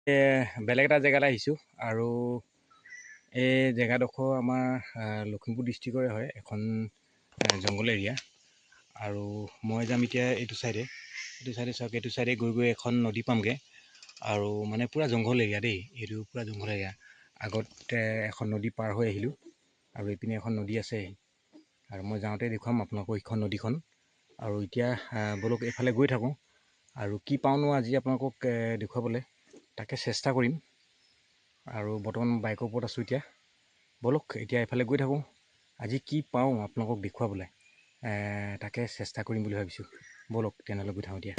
বেলেগ এটা জেগালৈ আহিছোঁ আৰু এই জেগাডোখৰ আমাৰ লখিমপুৰ ডিষ্ট্ৰিক্টৰে হয়, এখন জংঘল এৰিয়া। আৰু মই যাম এতিয়া এইটো চাইডে চাওক, এইটো চাইডে গৈ গৈ এখন নদী পামগৈ। আৰু মানে পূৰা জংঘল এৰিয়া দেই, এইটো পূৰা জংঘল এৰিয়া। আগত এখন নদী পাৰ হৈ আহিলোঁ আৰু এইপিনে এখন নদী আছে, আৰু মই যাওঁতে দেখুৱাম আপোনালোকক এইখন নদীখন। আৰু এতিয়া বলক এইফালে গৈ থাকোঁ, আৰু কি পাওঁনো আজি আপোনালোকক দেখুৱাবলৈ তাকে চেষ্টা কৰিম। আৰু বৰ্তমান বাইকৰ ওপৰত আছোঁ এতিয়া। বলক এতিয়া এইফালে গৈ থাকোঁ, আজি কি পাওঁ আপোনালোকক দেখুৱাবলৈ তাকে চেষ্টা কৰিম বুলি ভাবিছোঁ। বলক তেনেহ'লে গৈ থাকোঁ এতিয়া।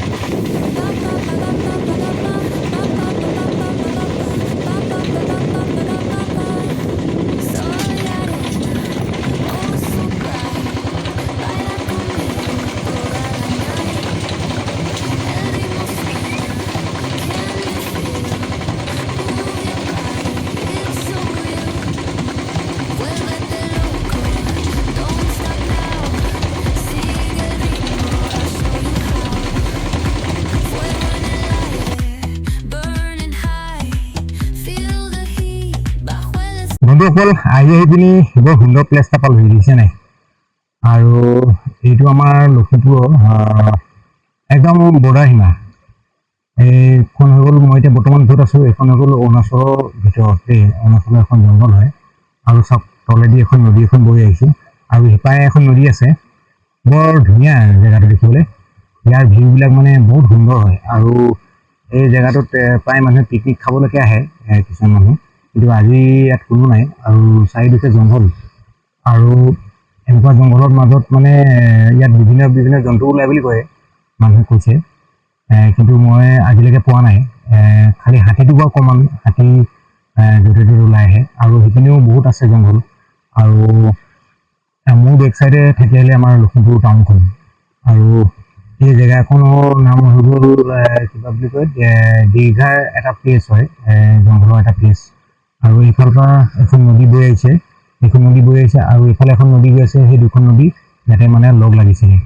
বন্ধুসকল, আহি পিনি বৰ সুন্দৰ প্লেচ এটা পালোঁ, দেখিছে নাই? আৰু এইটো আমাৰ লখিমপুৰৰ একদম বৰ্ডাৰ সীমা। এইখন হৈ গ'ল, মই এতিয়া বৰ্তমান য'ত আছোঁ এইখন হৈ গ'ল অৰুণাচলৰ ভিতৰত দেই। অৰুণাচলৰ এখন জংঘল হয়। আৰু চাওক, তলেদি এখন নদী এখন বৈ আহিছে, আৰু সিপাৰে এখন নদী আছে। বৰ ধুনীয়া জেগাটো দেখিবলৈ। ইয়াৰ ভিউবিলাক মানে বহুত সুন্দৰ হয়। আৰু এই জেগাটোত প্ৰায় মানুহে পিকনিক খাবলৈকে আহে, কিছুমান মানুহ। কিন্তু আজি ইয়াত কোনো নাই, আৰু চাৰিদিশে জংঘল। আৰু এনেকুৱা জংঘলৰ মাজত মানে ইয়াত বিভিন্ন বিভিন্ন জন্তু ওলায় বুলি কয়, মানুহে কৈছে। কিন্তু মই আজিলৈকে পোৱা নাই। খালি হাতীটো বাৰু অকণমান হাতী য'তে ত'তে ওলাই আহে, আৰু সেইপিনেও বহুত আছে জংঘল। আৰু মোৰ বেক চাইডে থাকি আহিলে আমাৰ লখিমপুৰ টাউনখন। আৰু এই জেগাখনৰ নাম হৈ গ'ল কিবা বুলি কয়, দীৰ্ঘাৰ এটা প্লেচ হয়, জংঘলৰ এটা প্লেচ। আৰু এইফালৰ পৰা এখন নদী বৈ আহিছে, এইখন নদী বৈ আহিছে, আৰু এইফালে এখন নদী গৈ আছে। সেই দুখন নদী ইয়াতে মানে লগ লাগিছিলে।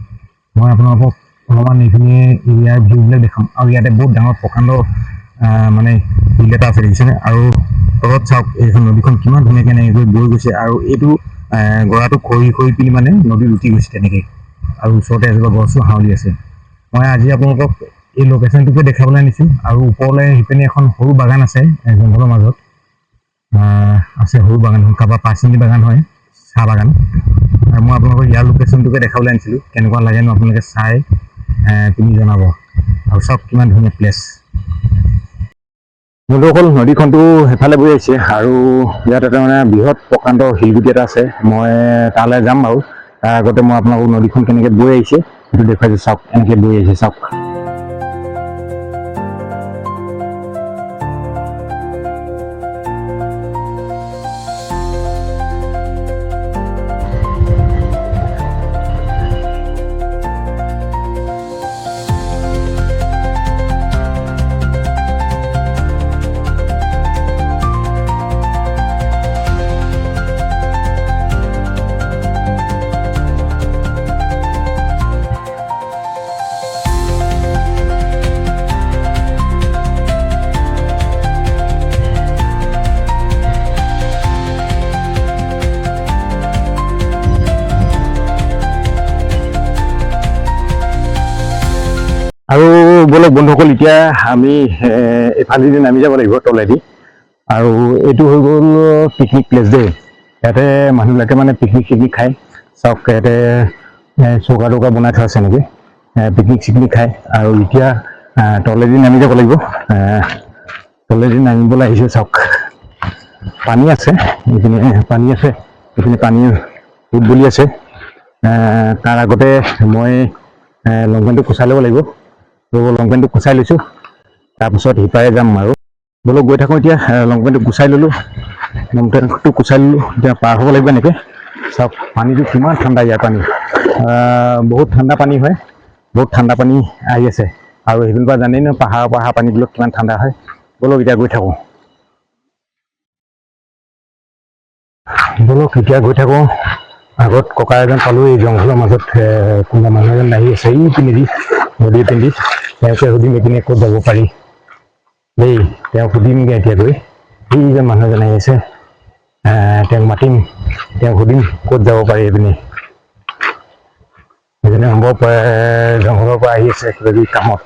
মই আপোনালোকক অলপমান এইখিনি এৰিয়াৰ ভিউবিলাক দেখাম। আৰু ইয়াতে বহুত ডাঙৰ প্ৰকাণ্ড মানে বিল এটা আছে, দেখিছেনে? আৰু তলত চাওক, এইখন নদীখন কিমান ধুনীয়াকৈ এনেকৈ বৈ গৈছে। আৰু এইটো গৰাটো খহি খহি পিনি মানে নদীত উঠি গৈছে তেনেকৈ। আৰু ওচৰতে এজোপা গছো হাউলি আছে। মই আজি আপোনালোকক এই লোকেশ্যনটোকে দেখাবলৈ আনিছোঁ। আৰু ওপৰলৈ সিপিনে এখন সৰু বাগান আছে, জংঘলৰ মাজত আছে সৰু বাগানখন, কাৰোবাৰ পাৰ্চনেলি বাগান হয়, চাহ বাগান। আৰু মই আপোনালোকক ইয়াৰ লোকেশ্যনটোকে দেখাবলৈ আনিছিলোঁ। কেনেকুৱা লাগেনো আপোনালোকে চাই তুমি জনাব। আৰু চাওক কিমান ধুনীয়া প্লেচ। বন্ধুসকল, নদীখনটো সেইফালে বৈ আহিছে, আৰু ইয়াত এটা মানে বৃহৎ প্ৰকাণ্ড শিলগুটি এটা আছে। মই তালৈ যাম বাৰু। তাৰ আগতে মই আপোনালোকক নদীখন কেনেকৈ বৈ আহিছে সেইটো দেখুৱাইছোঁ। চাওক, এনেকৈ বৈ আহিছে চাওক। আৰু বলক বন্ধুসকল, এতিয়া আমি এইফালেদি নামি যাব লাগিব তলেদি। আৰু এইটো হৈ গ'ল পিকনিক প্লেচ দেই। ইয়াতে মানুহবিলাকে মানে পিকনিক চিকনিক খায়। চাওক, ইয়াতে চৌকা টৌকা বনাই থোৱা আছে নেকি, পিকনিক চিকনিক খায়। আৰু এতিয়া তলেদি নামি যাব লাগিব। তলেদি নামিবলৈ আহিছোঁ। চাওক, পানী আছে, এইপিনে পানী আছে, এইপিনে পানী উদবলি আছে। তাৰ আগতে মই লং পেণ্টটো কুচাই ল'ব লাগিব। লং পেণ্টটো কুচাই লৈছোঁ, তাৰপিছত সিপাৰে যাম। আৰু বলক গৈ থাকোঁ এতিয়া। লং পেণ্টটো কুচাই ল'লোঁ, এতিয়া পাৰ হ'ব লাগিব এনেকৈ। চাওক, পানীটো কিমান ঠাণ্ডা ইয়াৰ পানী, বহুত ঠাণ্ডা পানী হয়, বহুত ঠাণ্ডা পানী আহি আছে। আৰু সেইপিনৰ পৰা জানেই ন, পাহাৰৰ পানীবিলাক কিমান ঠাণ্ডা হয়। বলক এতিয়া গৈ থাকোঁ। বলক এতিয়া গৈ থাকোঁ। আগত ককা এজন পালোঁ, এই জংঘলৰ মাজত কোনোবা মানুহ এজন আহি আছে, এই পিনেদি নদীৰ পিনেদি। তেওঁকে সুধিম এইপিনে ক'ত যাব পাৰি। দেই তেওঁক সুধিমগৈ এতিয়া গৈ এই যে মানুহজন আহি আছে তেওঁক মাতিম তেওঁক সুধিম ক'ত যাব পাৰি এইপিনি সেইজনে সম্ভৱ জংঘলৰ পৰা আহি আছে কিবাকিবি কামত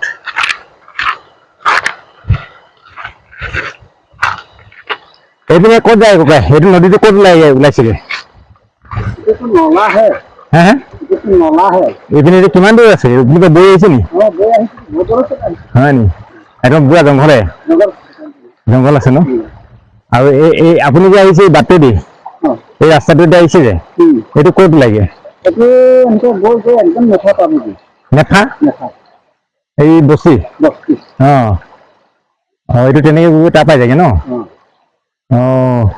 এইপিনে ক'ত যায় ককাই এইটো নদীটো ক'ত ওলাইছেগে হা হা এইপিনে কিমান দূৰ আছে কোনোবা বৈ আহিছে নি হয় নি একদম পুৰা জংঘল আছে ন আৰু এই আপুনি যে আহিছে এই বাটেদি এই ৰাস্তাটোতে আহিছে যে এইটো ক'ত লাগে নেফা এই বস্তি এইটো তেনেকে তাৰ পাই যায়গে ন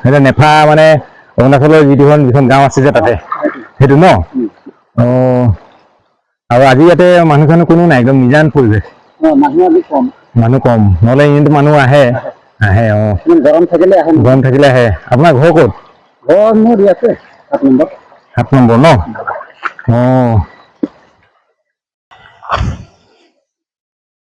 সেইটো নেফা মানে অৰুণাচলৰ যিখন গাঁও আছে যে তাতে সেইটো ন আৰু আজি ইয়াতে মানুহ চানুহ কোনো নাই একদম নিজান পৰিৱেশ মানুহ কম নহ'লে এনেইতো মানুহ আহে গৰম থাকিলে আহে আপোনাৰ ঘৰ ক'ত 7 নম্বৰ ন